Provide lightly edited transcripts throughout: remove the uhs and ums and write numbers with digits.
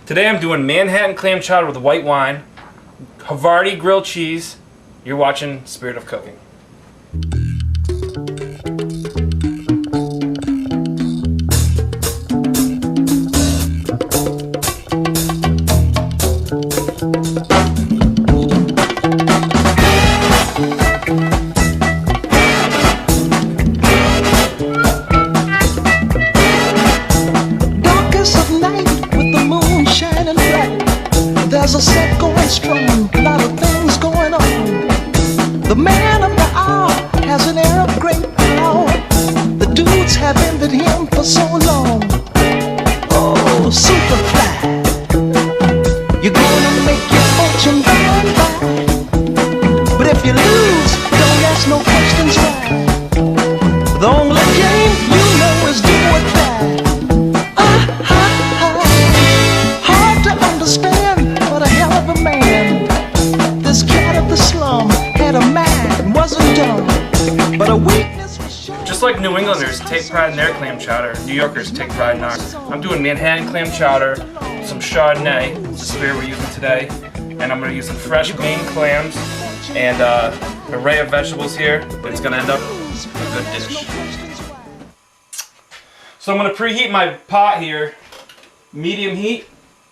Today I'm doing Manhattan clam chowder with white wine, Havarti grilled cheese. You're watching Spirit of Cooking. There's a set going strong, a lot of things going on. The man of the hour has an air of great power. The dudes have envied him for so long. Oh, Superfly, you're gonna make your fortune by and by. But if you lose, don't ask no questions why. The only game you know is do or die. Hard to understand. What a hell of a man. This cat of the slum had a mind, wasn't dumb, but a weakness was sure. Just like New Englanders take pride in their clam chowder, New Yorkers take pride in ours. I'm doing Manhattan clam chowder, some Chardonnay, the spirit we're using today, and I'm going to use some fresh Maine clams and an array of vegetables here. It's going to end up a good dish. So I'm going to preheat my pot here, medium heat.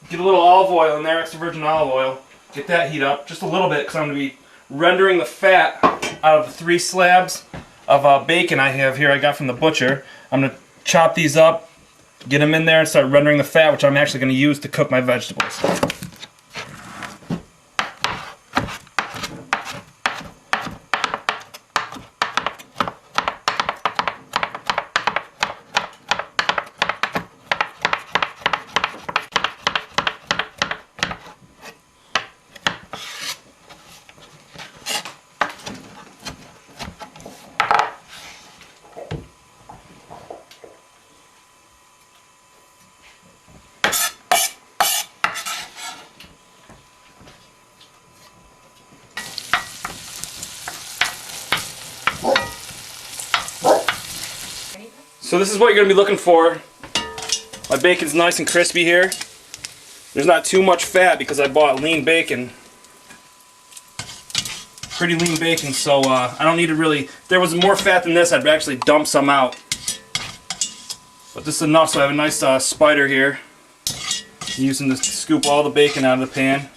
Get a little olive oil in there, extra virgin olive oil. Get that heat up just a little bit because I'm going to be rendering the fat out of the 3 slabs of bacon I have here I got from the butcher. I'm going to chop these up, get them in there and start rendering the fat, which I'm actually going to use to cook my vegetables. So this is what you're going to be looking for. My bacon's nice and crispy here. There's not too much fat because I bought lean bacon. Pretty lean bacon, so I don't need to really... If there was more fat than this, I'd actually dump some out. But this is enough, so I have a nice spider here. I'm using this to scoop all the bacon out of the pan.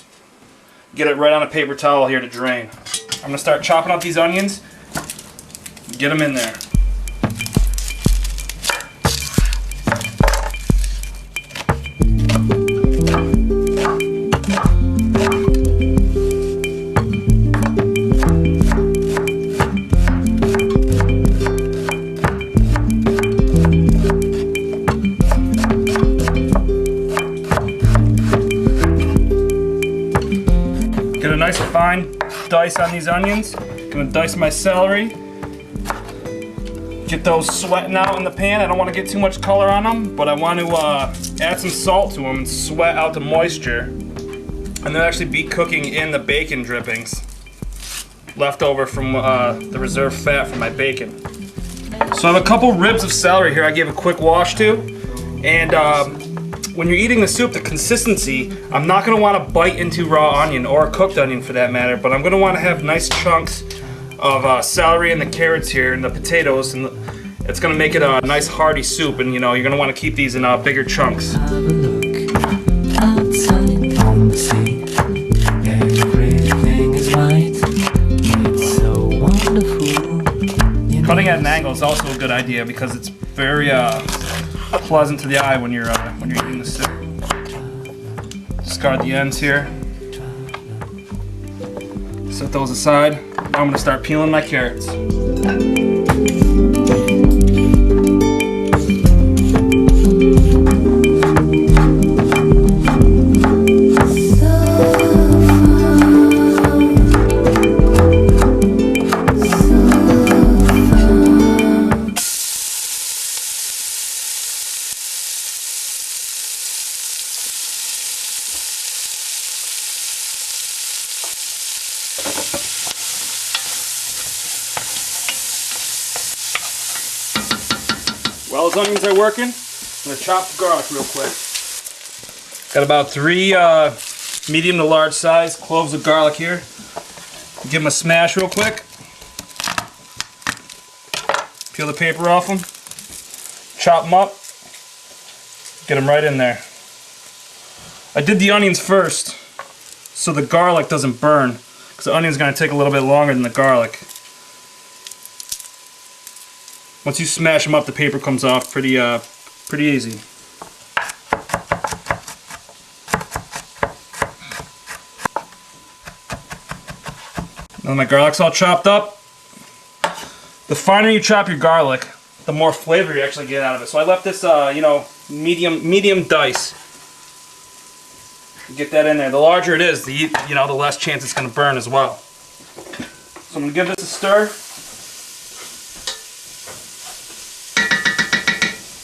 Get it right on a paper towel here to drain. I'm going to start chopping up these onions. Get them in there. Get a nice fine dice on these onions. I'm gonna dice my celery. Get those sweating out in the pan. I don't want to get too much color on them, but I want to add some salt to them and sweat out the moisture. And they'll actually be cooking in the bacon drippings left over from the reserve fat from my bacon. So I have a couple ribs of celery here I gave a quick wash to. And when you're eating the soup, the consistency, I'm not going to want to bite into raw onion or cooked onion for that matter, but I'm going to want to have nice chunks of celery and the carrots here and the potatoes, and it's going to make it a nice hearty soup. And you know, you're going to want to keep these in bigger chunks. Have a look outside on the sea. Everything is white. It's so wonderful. Cutting at an angle is also a good idea because it's very pleasant to the eye when you're eating the soup. Discard the ends here. Set those aside. Now I'm going to start peeling my carrots. While those onions are working, I'm going to chop the garlic real quick. Got about 3 medium to large size cloves of garlic here. Give them a smash real quick. Peel the paper off them. Chop them up. Get them right in there. I did the onions first so the garlic doesn't burn, because the onion's going to take a little bit longer than the garlic. Once you smash them up, the paper comes off pretty easy. Now my garlic's all chopped up. The finer you chop your garlic, the more flavor you actually get out of it. So I left this, you know, medium dice. Get that in there. The larger it is, the less chance it's going to burn as well. So I'm going to give this a stir.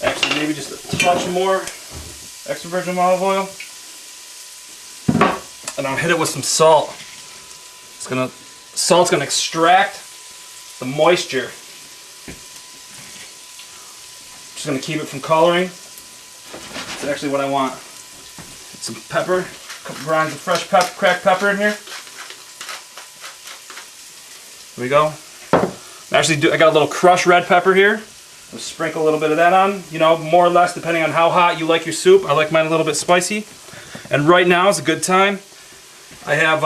Actually, maybe just a touch more extra virgin olive oil. And I'll hit it with some salt. Salt's going to extract the moisture. Just going to keep it from coloring. That's actually what I want. Some pepper, a couple grinds of fresh cracked pepper in here. There we go. I got a little crushed red pepper here. I'll sprinkle a little bit of that on, you know, more or less depending on how hot you like your soup. I like mine a little bit spicy. And right now is a good time. I have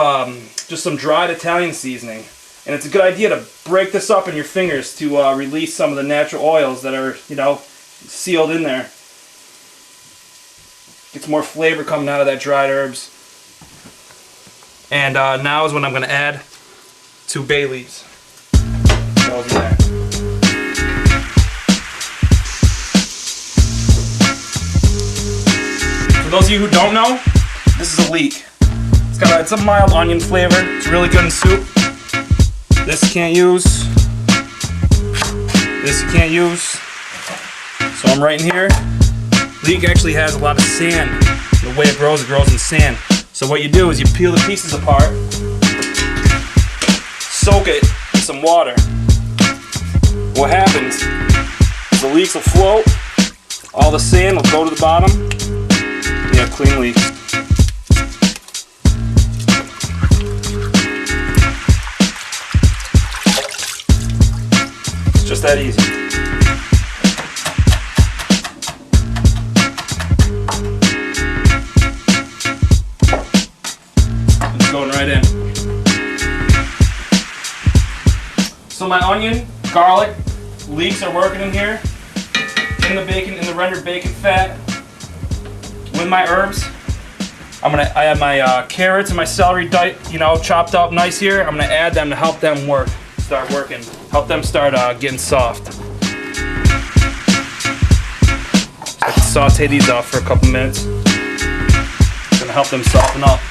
just some dried Italian seasoning. And it's a good idea to break this up in your fingers to release some of the natural oils that are, you know, sealed in there. Gets more flavor coming out of that dried herbs. And now is when I'm going to add 2 bay leaves. Those in there. For those of you who don't know, this is a leek. It's a mild onion flavor. It's really good in soup. This you can't use. This you can't use. So I'm right in here. Leek actually has a lot of sand. The way it grows in sand. So what you do is you peel the pieces apart, soak it in some water. What happens is the leeks will float, all the sand will go to the bottom, and you have clean leeks. It's just that easy. Going right in. So my onion, garlic, leeks are working in here. In the bacon, in the rendered bacon fat. With my herbs. I have my carrots and my celery, chopped up nice here. I'm gonna add them to help them start working. Help them start getting soft. So I can saute these off for a couple minutes. It's gonna help them soften up.